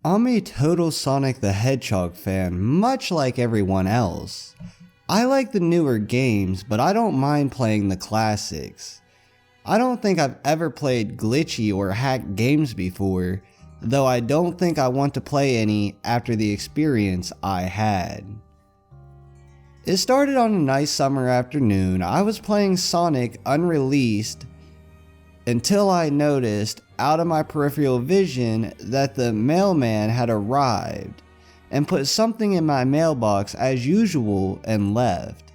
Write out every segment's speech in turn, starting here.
I'm a total Sonic the Hedgehog fan, much like everyone else. I like the newer games, but I don't mind playing the classics. I don't think I've ever played glitchy or hacked games before, though I don't think I want to play any after the experience I had. It started on a nice summer afternoon. I was playing Sonic unreleased until I noticed out of my peripheral vision that the mailman had arrived and put something in my mailbox as usual and left.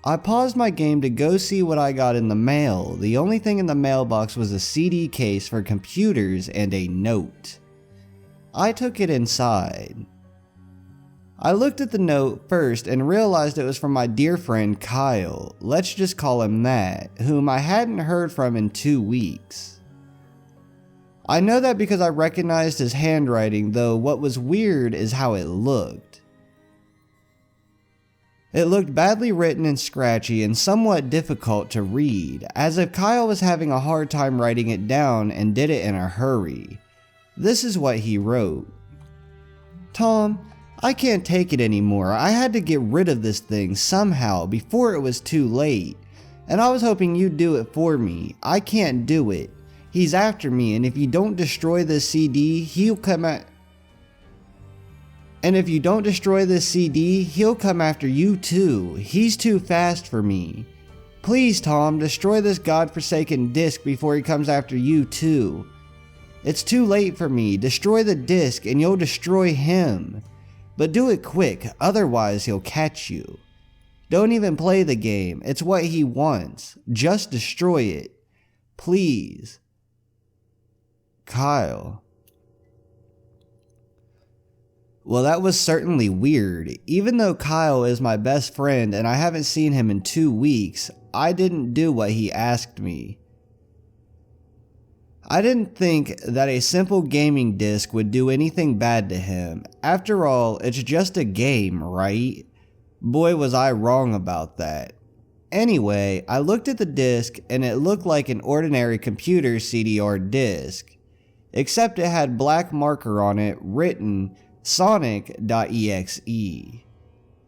I paused my game to go see what I got in the mail. The only thing in the mailbox was a CD case for computers and a note. I took it inside. I looked at the note first and realized it was from my dear friend Kyle, let's just call him that, whom I hadn't heard from in 2 weeks. I know that because I recognized his handwriting, though what was weird is how it looked. It looked badly written and scratchy and somewhat difficult to read, as if Kyle was having a hard time writing it down and did it in a hurry. This is what he wrote. Tom, I can't take it anymore. I had to get rid of this thing somehow before it was too late, and I was hoping you'd do it for me. I can't do it. He's after me, and if you don't destroy this CD, he'll come after you too. He's too fast for me. Please, Tom, destroy this godforsaken disc before he comes after you too. It's too late for me. Destroy the disc and you'll destroy him. But do it quick, otherwise he'll catch you. Don't even play the game. It's what he wants. Just destroy it. Please. Kyle. Well, that was certainly weird. Even though Kyle is my best friend and I haven't seen him in 2 weeks, I didn't do what he asked me. I didn't think that a simple gaming disc would do anything bad to him. After all, it's just a game, right? Boy, was I wrong about that. Anyway, I looked at the disc and it looked like an ordinary computer CDR disc, except it had black marker on it written Sonic.Exe.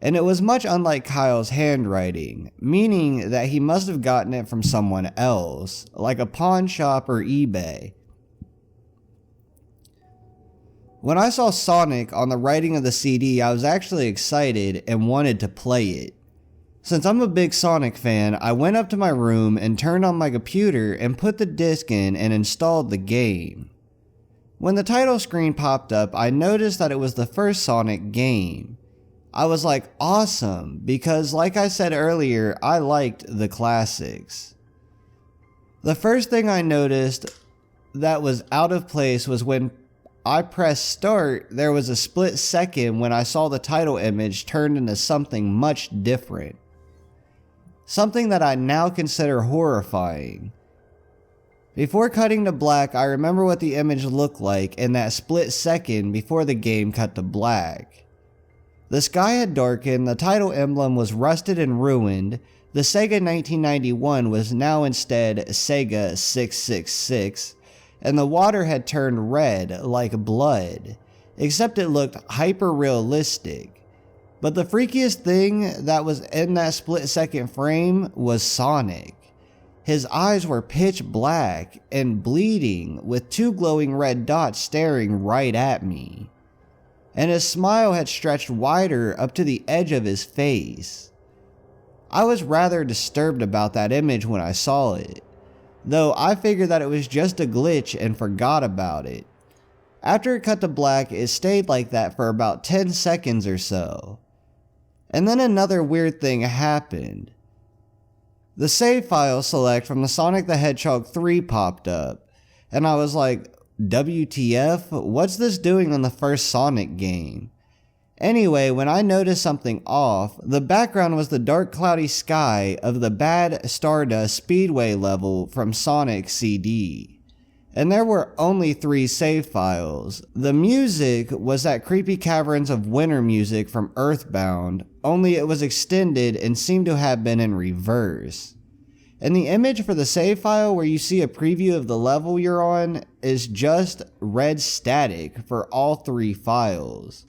And it was much unlike Kyle's handwriting, meaning that he must have gotten it from someone else, like a pawn shop or eBay. When I saw Sonic on the writing of the CD, I was actually excited and wanted to play it. Since I'm a big Sonic fan, I went up to my room and turned on my computer and put the disc in and installed the game. When the title screen popped up, I noticed that it was the first Sonic game. I was like, awesome, because like I said earlier, I liked the classics. The first thing I noticed that was out of place was when I pressed start, there was a split second when I saw the title image turned into something much different. Something that I now consider horrifying. Before cutting to black, I remember what the image looked like in that split second before the game cut to black. The sky had darkened, the title emblem was rusted and ruined, the Sega 1991 was now instead Sega 666, and the water had turned red like blood, except it looked hyper-realistic. But the freakiest thing that was in that split-second frame was Sonic. His eyes were pitch black and bleeding, with 2 glowing red dots staring right at me. And his smile had stretched wider up to the edge of his face. I was rather disturbed about that image when I saw it, though I figured that it was just a glitch and forgot about it. After it cut to black, it stayed like that for about 10 seconds or so. And then another weird thing happened. The save file select from the Sonic the Hedgehog 3 popped up, and I was like, WTF? What's this doing on the first Sonic game? Anyway, when I noticed something off, the background was the dark cloudy sky of the Bad Stardust Speedway level from Sonic CD. and there were only 3 save files. The music was that creepy Caverns of Winter music from Earthbound, only it was extended and seemed to have been in reverse. And the image for the save file where you see a preview of the level you're on is just red static for all 3 files.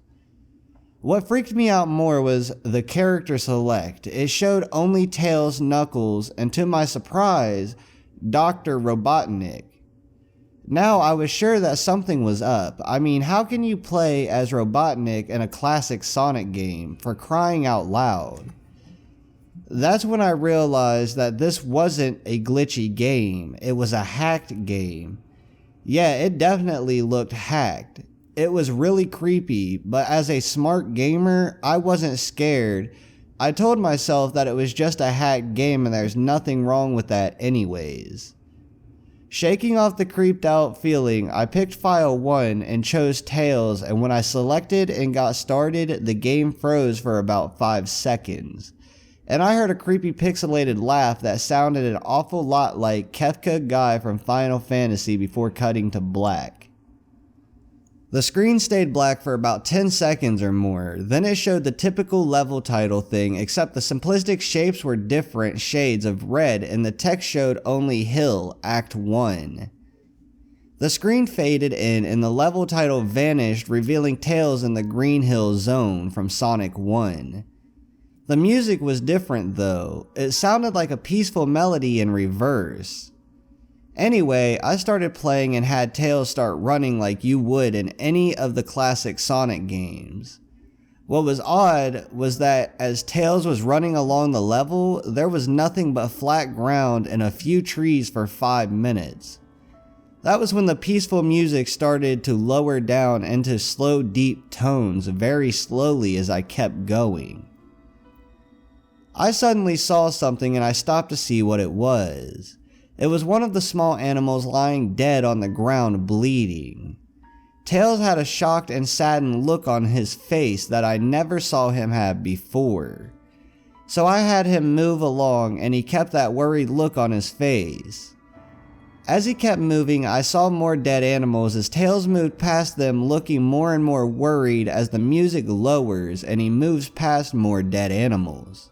What freaked me out more was the character select. It showed only Tails, Knuckles, and to my surprise, Dr. Robotnik. Now I was sure that something was up. I mean, how can you play as Robotnik in a classic Sonic game, for crying out loud? That's when I realized that this wasn't a glitchy game, it was a hacked game. Yeah, it definitely looked hacked. It was really creepy, but as a smart gamer, I wasn't scared. I told myself that it was just a hacked game and there's nothing wrong with that anyways. Shaking off the creeped out feeling, I picked file 1 and chose Tails, and when I selected and got started, the game froze for about 5 seconds. And I heard a creepy pixelated laugh that sounded an awful lot like Kefka Guy from Final Fantasy before cutting to black. The screen stayed black for about 10 seconds or more, then it showed the typical level title thing, except the simplistic shapes were different shades of red and the text showed only Hill, Act 1. The screen faded in and the level title vanished, revealing Tails in the Green Hill Zone from Sonic 1. The music was different though, it sounded like a peaceful melody in reverse. Anyway, I started playing and had Tails start running like you would in any of the classic Sonic games. What was odd was that as Tails was running along the level, there was nothing but flat ground and a few trees for 5 minutes. That was when the peaceful music started to lower down into slow deep tones very slowly as I kept going. I suddenly saw something and I stopped to see what it was. It was one of the small animals lying dead on the ground bleeding. Tails had a shocked and saddened look on his face that I never saw him have before. So I had him move along and he kept that worried look on his face. As he kept moving, I saw more dead animals as Tails moved past them, looking more and more worried as the music lowers and he moves past more dead animals.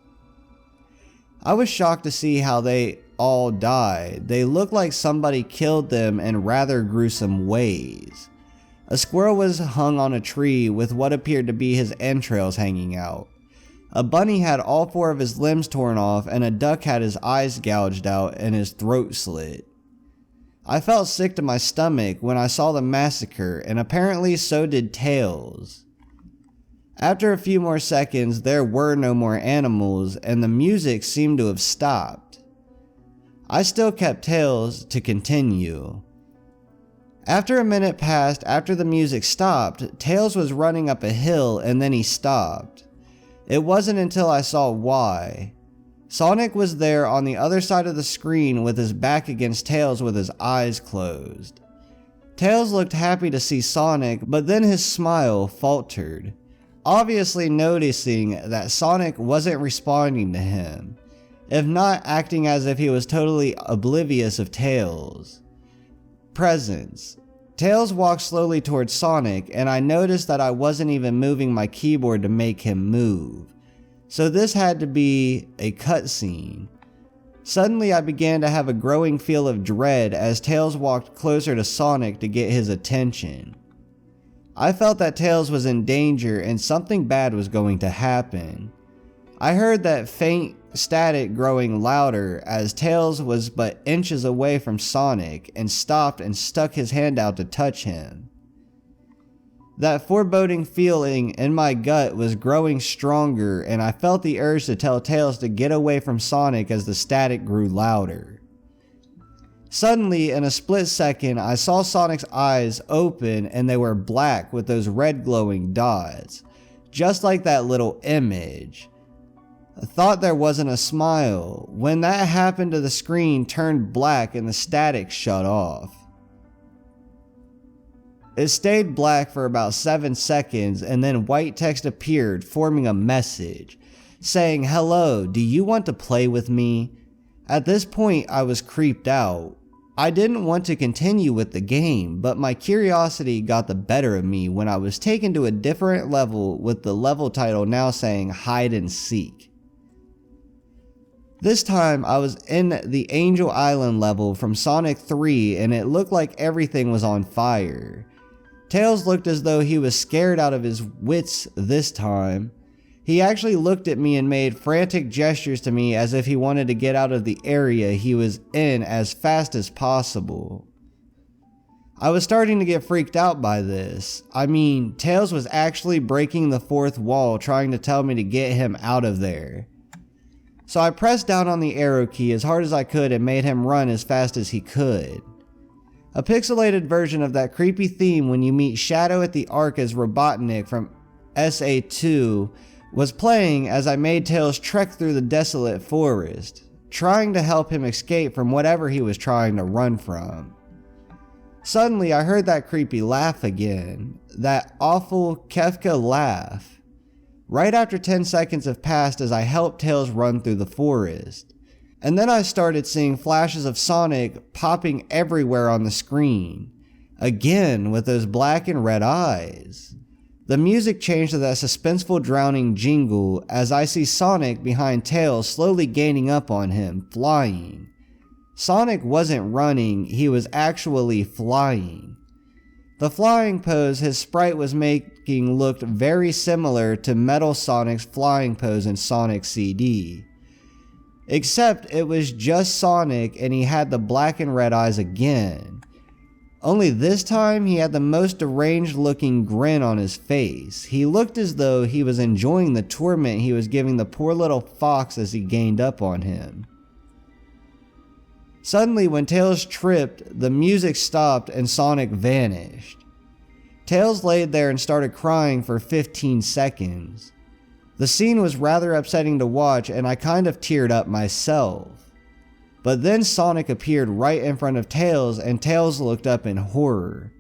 I was shocked to see how they all died. They looked like somebody killed them in rather gruesome ways. A squirrel was hung on a tree with what appeared to be his entrails hanging out. A bunny had all 4 of his limbs torn off and a duck had his eyes gouged out and his throat slit. I felt sick to my stomach when I saw the massacre, and apparently so did Tails. After a few more seconds, there were no more animals and the music seemed to have stopped. I still kept Tails to continue. After a minute passed after the music stopped, Tails was running up a hill and then he stopped. It wasn't until I saw why. Sonic was there on the other side of the screen with his back against Tails with his eyes closed. Tails looked happy to see Sonic, but then his smile faltered, obviously noticing that Sonic wasn't responding to him, if not acting as if he was totally oblivious of Tails' presence. Tails walked slowly towards Sonic and I noticed that I wasn't even moving my keyboard to make him move. So this had to be a cutscene. Suddenly I began to have a growing feel of dread as Tails walked closer to Sonic to get his attention. I felt that Tails was in danger and something bad was going to happen. I heard that faint static growing louder as Tails was but inches away from Sonic and stopped and stuck his hand out to touch him. That foreboding feeling in my gut was growing stronger and I felt the urge to tell Tails to get away from Sonic as the static grew louder. Suddenly, in a split second, I saw Sonic's eyes open and they were black with those red glowing dots, just like that little image. I thought there wasn't a smile. When that happened, the screen turned black and the static shut off. It stayed black for about 7 seconds and then white text appeared forming a message saying, "Hello, do you want to play with me?" At this point I was creeped out. I didn't want to continue with the game, but my curiosity got the better of me when I was taken to a different level with the level title now saying Hide and Seek. This time I was in the Angel Island level from Sonic 3 and it looked like everything was on fire. Tails looked as though he was scared out of his wits this time. He actually looked at me and made frantic gestures to me as if he wanted to get out of the area he was in as fast as possible. I was starting to get freaked out by this. I mean, Tails was actually breaking the fourth wall trying to tell me to get him out of there. So I pressed down on the arrow key as hard as I could and made him run as fast as he could. A pixelated version of that creepy theme when you meet Shadow at the Ark as Robotnik from SA2 was playing as I made Tails trek through the desolate forest, trying to help him escape from whatever he was trying to run from. Suddenly I heard that creepy laugh again, that awful Kefka laugh. Right after 10 seconds have passed as I helped Tails run through the forest. And then I started seeing flashes of Sonic popping everywhere on the screen, again with those black and red eyes. The music changed to that suspenseful drowning jingle as I see Sonic behind Tails slowly gaining up on him, flying. Sonic wasn't running, he was actually flying. The flying pose his sprite was making looked very similar to Metal Sonic's flying pose in Sonic CD. Except it was just Sonic and he had the black and red eyes again. Only this time he had the most deranged looking grin on his face. He looked as though he was enjoying the torment he was giving the poor little fox as he gained up on him. Suddenly when Tails tripped, the music stopped and Sonic vanished. Tails laid there and started crying for 15 seconds. The scene was rather upsetting to watch and I kind of teared up myself. But then Sonic appeared right in front of Tails and Tails looked up in horror.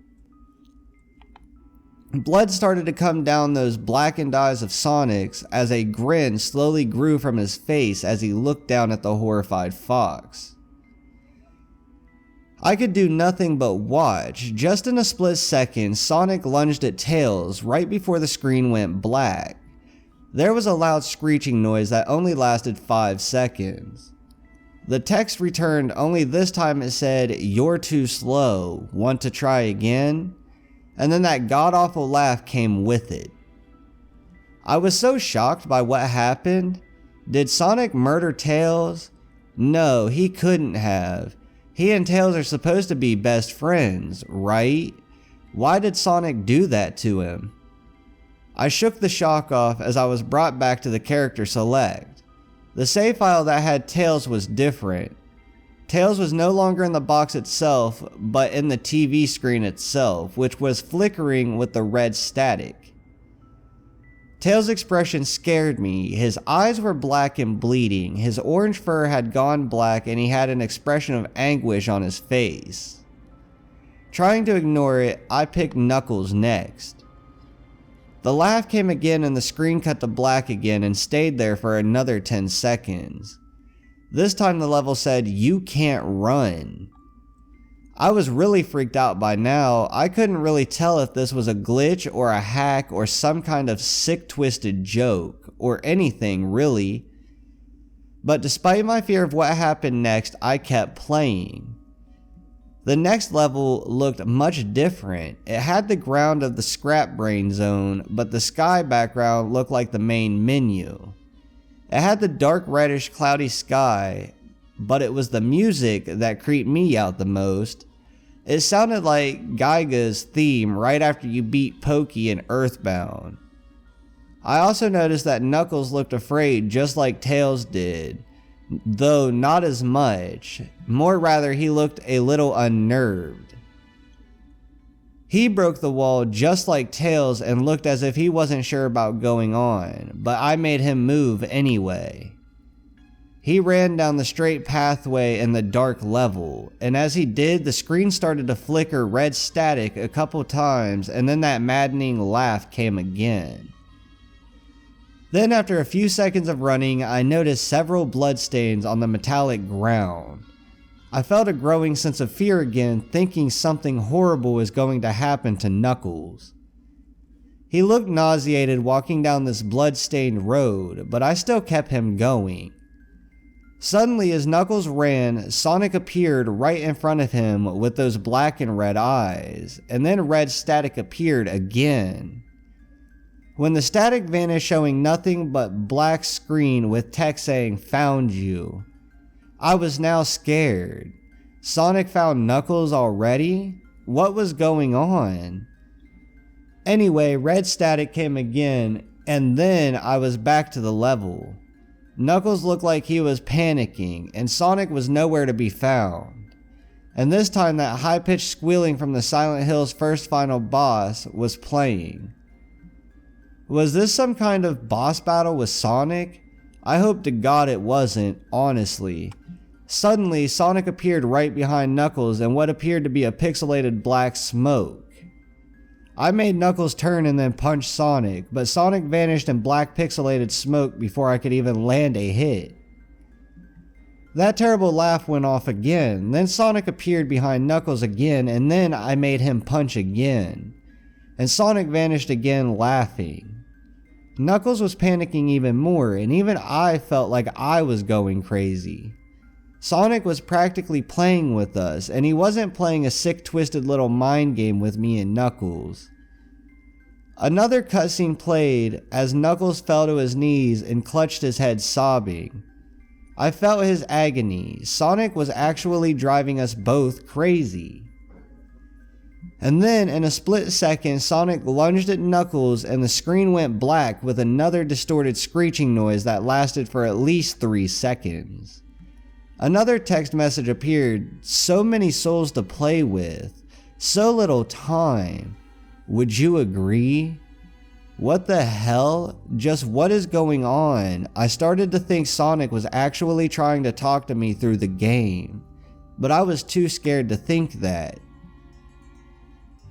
Blood started to come down those blackened eyes of Sonic's as a grin slowly grew from his face as he looked down at the horrified fox. I could do nothing but watch. Just in a split second, Sonic lunged at Tails right before the screen went black. There was a loud screeching noise that only lasted 5 seconds. The text returned, only this time it said, "You're too slow, want to try again?" And then that god-awful laugh came with it. I was so shocked by what happened. Did Sonic murder Tails? No, he couldn't have. He and Tails are supposed to be best friends, right? Why did Sonic do that to him? I shook the shock off as I was brought back to the character select. The save file that had Tails was different. Tails was no longer in the box itself, but in the TV screen itself, which was flickering with the red static. Tails' expression scared me. His eyes were black and bleeding, his orange fur had gone black, and he had an expression of anguish on his face. Trying to ignore it, I picked Knuckles next. The laugh came again and the screen cut to black again and stayed there for another 10 seconds. This time the level said, "You can't run." I was really freaked out by now. I couldn't really tell if this was a glitch or a hack or some kind of sick twisted joke or anything really. But despite my fear of what happened next, I kept playing. The next level looked much different. It had the ground of the Scrap Brain zone, but the sky background looked like the main menu. It had the dark reddish cloudy sky, but it was the music that creeped me out the most. It sounded like Gaiga's theme right after you beat Pokey in Earthbound. I also noticed that Knuckles looked afraid just like Tails did. Though not as much, more rather he looked a little unnerved. He broke the wall just like Tails and looked as if he wasn't sure about going on, but I made him move anyway. He ran down the straight pathway in the dark level, and as he did, the screen started to flicker red static a couple times, and then that maddening laugh came again. Then after a few seconds of running, I noticed several bloodstains on the metallic ground. I felt a growing sense of fear again, thinking something horrible was going to happen to Knuckles. He looked nauseated walking down this blood-stained road, but I still kept him going. Suddenly, as Knuckles ran, Sonic appeared right in front of him with those black and red eyes, and then red static appeared again. When the static vanished, showing nothing but black screen with text saying "Found you," I was now scared. Sonic found Knuckles already? What was going on? Anyway, red static came again, and then I was back to the level. Knuckles looked like he was panicking, and Sonic was nowhere to be found. And this time that high-pitched squealing from the Silent Hill's first final boss was playing. Was this some kind of boss battle with Sonic? I hope to God it wasn't, honestly. Suddenly, Sonic appeared right behind Knuckles in what appeared to be a pixelated black smoke. I made Knuckles turn and then punch Sonic, but Sonic vanished in black pixelated smoke before I could even land a hit. That terrible laugh went off again, then Sonic appeared behind Knuckles again, and then I made him punch again. And Sonic vanished again laughing. Knuckles was panicking even more, and even I felt like I was going crazy. Sonic was practically playing with us, and he wasn't playing a sick, twisted little mind game with me and Knuckles. Another cutscene played as Knuckles fell to his knees and clutched his head sobbing. I felt his agony. Sonic was actually driving us both crazy. And then, in a split second, Sonic lunged at Knuckles and the screen went black with another distorted screeching noise that lasted for at least 3 seconds. Another text message appeared, "So many souls to play with, so little time. Would you agree?" What the hell? Just what is going on? I started to think Sonic was actually trying to talk to me through the game, but I was too scared to think that.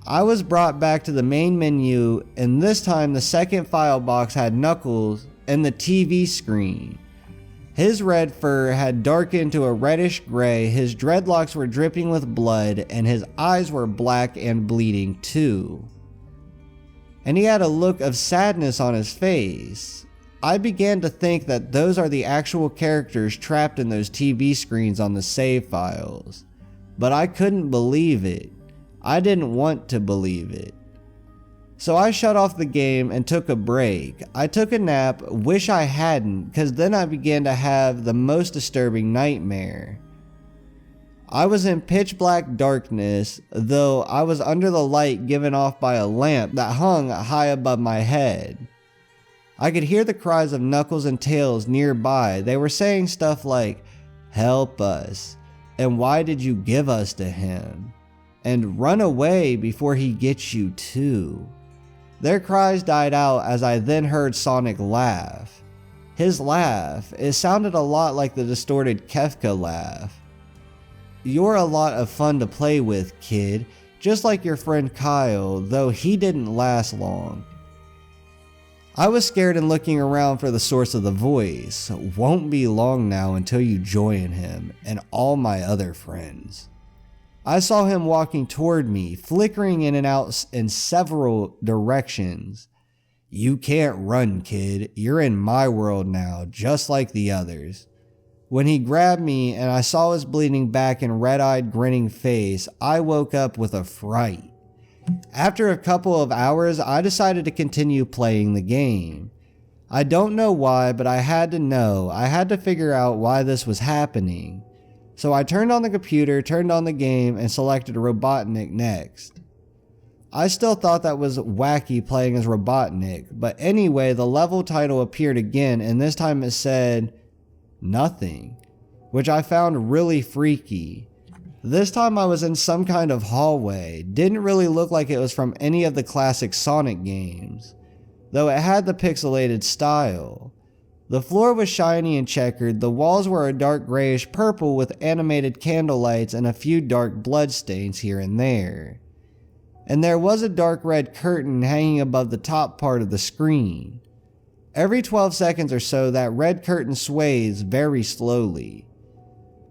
I was brought back to the main menu, and this time the second file box had Knuckles and the TV screen. His red fur had darkened to a reddish gray, his dreadlocks were dripping with blood, and his eyes were black and bleeding too. And he had a look of sadness on his face. I began to think that those are the actual characters trapped in those TV screens on the save files. But I couldn't believe it. I didn't want to believe it. So I shut off the game and took a break. I took a nap, wish I hadn't, cause then I began to have the most disturbing nightmare. I was in pitch black darkness, though I was under the light given off by a lamp that hung high above my head. I could hear the cries of Knuckles and Tails nearby. They were saying stuff like, "Help us," and "Why did you give us to him?" and "Run away before he gets you too." Their cries died out as I then heard Sonic laugh. His laugh, it sounded a lot like the distorted Kefka laugh. "You're a lot of fun to play with, kid, just like your friend Kyle, though he didn't last long." I was scared and looking around for the source of the voice. Won't be long now until you join him and all my other friends. I saw him walking toward me, flickering in and out in several directions. "You can't run, kid. You're in my world now, just like the others." When he grabbed me and I saw his bleeding back and red-eyed grinning face, I woke up with a fright. After a couple of hours, I decided to continue playing the game. I don't know why, but I had to know. I had to figure out why this was happening. So I turned on the computer, turned on the game, and selected Robotnik next. I still thought that was wacky playing as Robotnik, but anyway, the level title appeared again, and this time it said, "Nothing," which I found really freaky. This time I was in some kind of hallway. Didn't really look like it was from any of the classic Sonic games, though it had the pixelated style. The floor was shiny and checkered, the walls were a dark grayish purple with animated candle lights and a few dark blood stains here and there. And there was a dark red curtain hanging above the top part of the screen. Every 12 seconds or so that red curtain sways very slowly.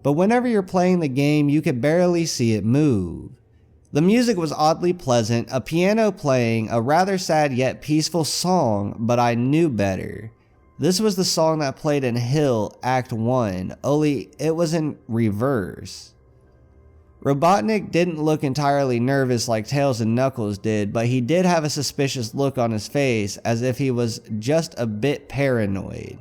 but whenever you're playing the game, you could barely see it move. The music was oddly pleasant, a piano playing a rather sad yet peaceful song, but I knew better. This was the song that played in Hill Act 1, only it was in reverse. Robotnik didn't look entirely nervous like Tails and Knuckles did, but he did have a suspicious look on his face as if he was just a bit paranoid.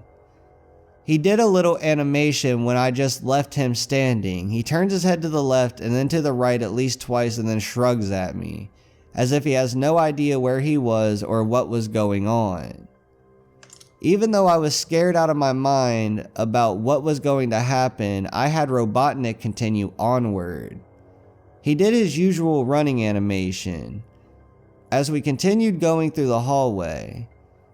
He did a little animation when I just left him standing. He turns his head to the left and then to the right at least twice and then shrugs at me, as if he has no idea where he was or what was going on. Even though I was scared out of my mind about what was going to happen, I had Robotnik continue onward. He did his usual running animation as we continued going through the hallway.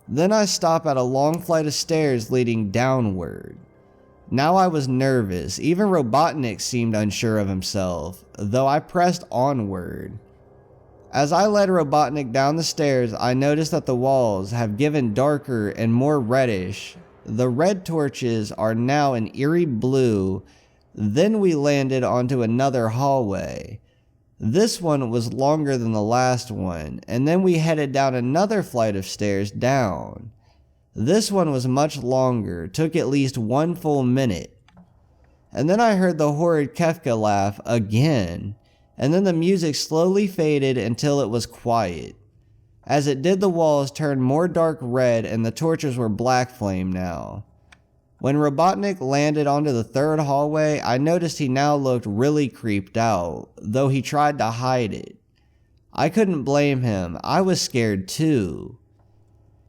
Then I stopped at a long flight of stairs leading downward. Now I was nervous, even Robotnik seemed unsure of himself, though I pressed onward. As I led Robotnik down the stairs, I noticed that the walls have given darker and more reddish. The red torches are now an eerie blue. Then we landed onto another hallway. This one was longer than the last one, and then we headed down another flight of stairs down. This one was much longer, took at least 1 full minute. And then I heard the horrid Kefka laugh again, and then the music slowly faded until it was quiet. As it did, the walls turned more dark red and the torches were black flame now. When Robotnik landed onto the third hallway, I noticed he now looked really creeped out, though he tried to hide it. I couldn't blame him, I was scared too.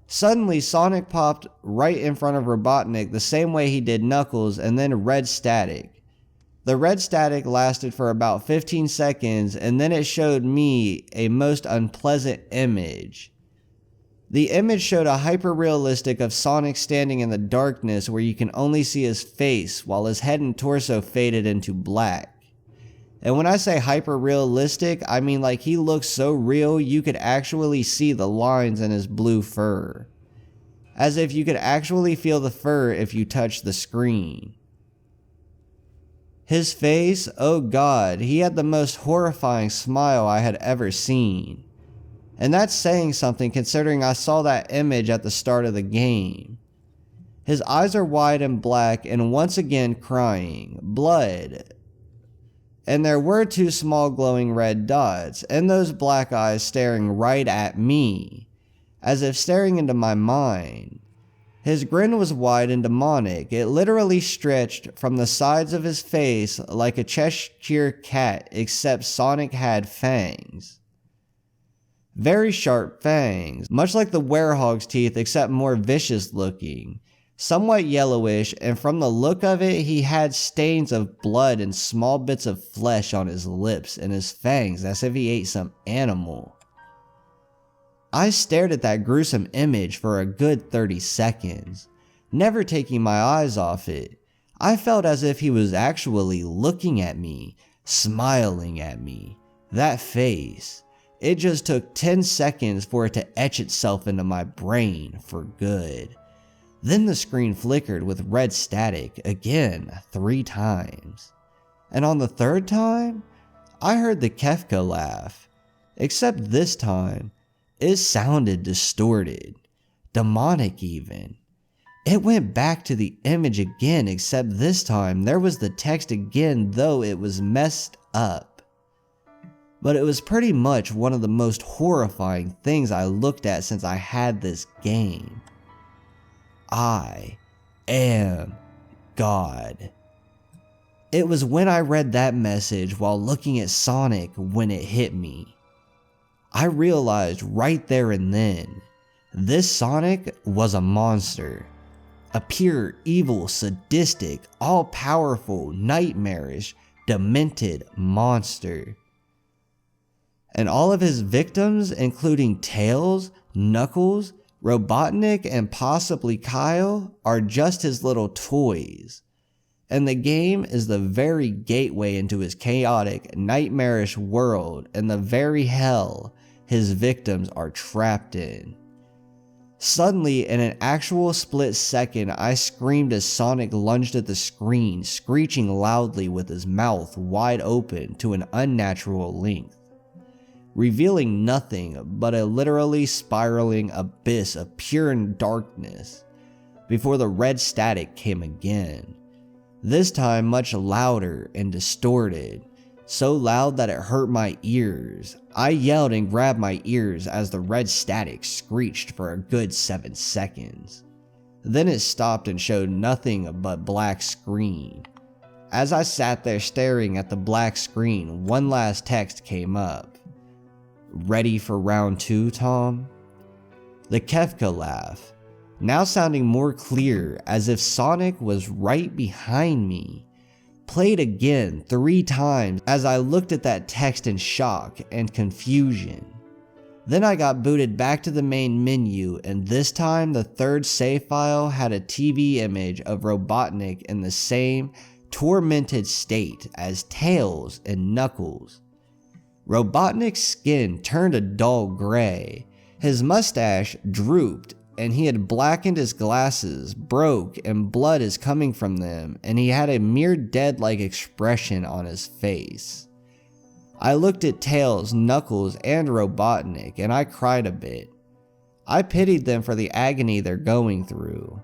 Suddenly, Sonic popped right in front of Robotnik the same way he did Knuckles, and then red static. The red static lasted for about 15 seconds, and then it showed me a most unpleasant image. The image showed a hyper-realistic of Sonic standing in the darkness where you can only see his face while his head and torso faded into black. And when I say hyper-realistic, I mean like he looked so real you could actually see the lines in his blue fur. As if you could actually feel the fur if you touched the screen. His face, oh god, he had the most horrifying smile I had ever seen. And that's saying something considering I saw that image at the start of the game. His eyes are wide and black and once again crying, blood. And there were 2 small glowing red dots, and those black eyes staring right at me, as if staring into my mind. His grin was wide and demonic, it literally stretched from the sides of his face like a Cheshire cat except Sonic had fangs. Very sharp fangs, much like the werehog's teeth except more vicious looking, somewhat yellowish, and from the look of it he had stains of blood and small bits of flesh on his lips and his fangs as if he ate some animal. I stared at that gruesome image for a good 30 seconds, never taking my eyes off it. I felt as if he was actually looking at me, smiling at me. That face. It just took 10 seconds for it to etch itself into my brain for good. Then the screen flickered with red static again 3 times. And on the 3rd time, I heard the Kefka laugh. Except this time, it sounded distorted. Demonic even. It went back to the image again, except this time there was the text again, though it was messed up. But it was pretty much one of the most horrifying things I looked at since I had this game. I am God. It was when I read that message while looking at Sonic when it hit me. I realized right there and then, this Sonic was a monster. A pure, evil, sadistic, all-powerful, nightmarish, demented monster. And all of his victims, including Tails, Knuckles, Robotnik, and possibly Kyle, are just his little toys. And the game is the very gateway into his chaotic, nightmarish world and the very hell his victims are trapped in. Suddenly, in an actual split second, I screamed as Sonic lunged at the screen, screeching loudly with his mouth wide open to an unnatural length, revealing nothing but a literally spiraling abyss of pure darkness before the red static came again, this time much louder and distorted, so loud that it hurt my ears. I yelled and grabbed my ears as the red static screeched for a good 7 seconds. Then it stopped and showed nothing but black screen. As I sat there staring at the black screen, one last text came up. "Ready for round 2, Tom?" The Kefka laugh, now sounding more clear as if Sonic was right behind me, played again 3 times as I looked at that text in shock and confusion. Then I got booted back to the main menu, and this time the third save file had a TV image of Robotnik in the same tormented state as Tails and Knuckles. Robotnik's skin turned a dull gray, his mustache drooped, and he had blackened his glasses, broke, and blood is coming from them, and he had a mere dead-like expression on his face. I looked at Tails, Knuckles, and Robotnik, and I cried a bit. I pitied them for the agony they're going through.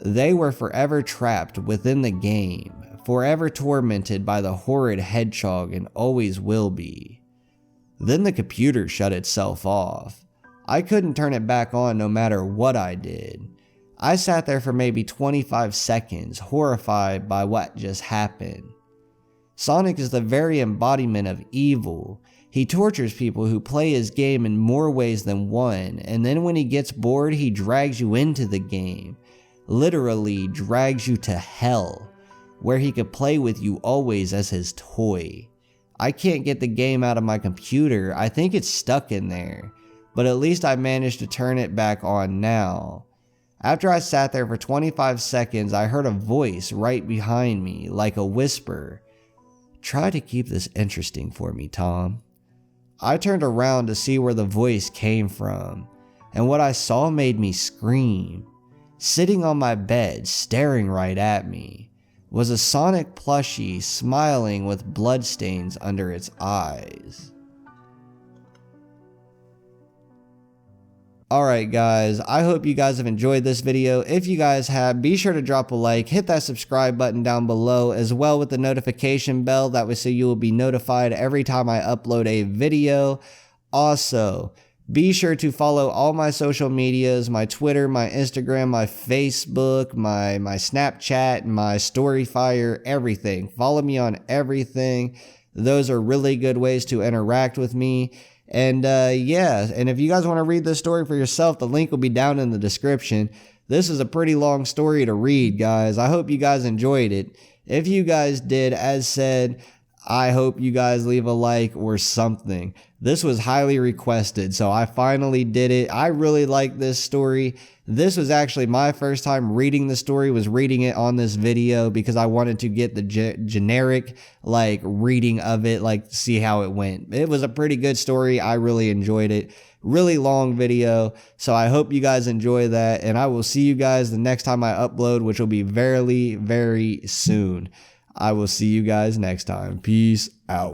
They were forever trapped within the game, forever tormented by the horrid hedgehog and always will be. Then the computer shut itself off. I couldn't turn it back on no matter what I did. I sat there for maybe 25 seconds, horrified by what just happened. Sonic is the very embodiment of evil. He tortures people who play his game in more ways than one, and then when he gets bored, he drags you into the game. Literally drags you to hell, where he could play with you always as his toy. I can't get the game out of my computer. I think it's stuck in there. But at least I managed to turn it back on now. After I sat there for 25 seconds, I heard a voice right behind me, like a whisper. "Try to keep this interesting for me, Tom." I turned around to see where the voice came from, and what I saw made me scream. Sitting on my bed, staring right at me, was a Sonic plushie smiling with bloodstains under its eyes. Alright guys, I hope you guys have enjoyed this video. If you guys have, be sure to drop a like, hit that subscribe button down below, as well with the notification bell, that way so you will be notified every time I upload a video. Also, be sure to follow all my social medias, my Twitter, my Instagram, my Facebook, my Snapchat, my Storyfire, everything. Follow me on everything. Those are really good ways to interact with me. And yeah, and if you guys want to read this story for yourself, the link will be down in the description. This is a pretty long story to read, guys. I hope you guys enjoyed it. If you guys did, as said, I hope you guys leave a like or something. This was highly requested, so I finally did it. I really like this story. This was actually my first time reading the story, was reading it on this video because I wanted to get the generic like reading of it, like see how it went. It was a pretty good story. I really enjoyed it. Really long video, so I hope you guys enjoy that, and I will see you guys the next time I upload, which will be very, very soon. I will see you guys next time. Peace out.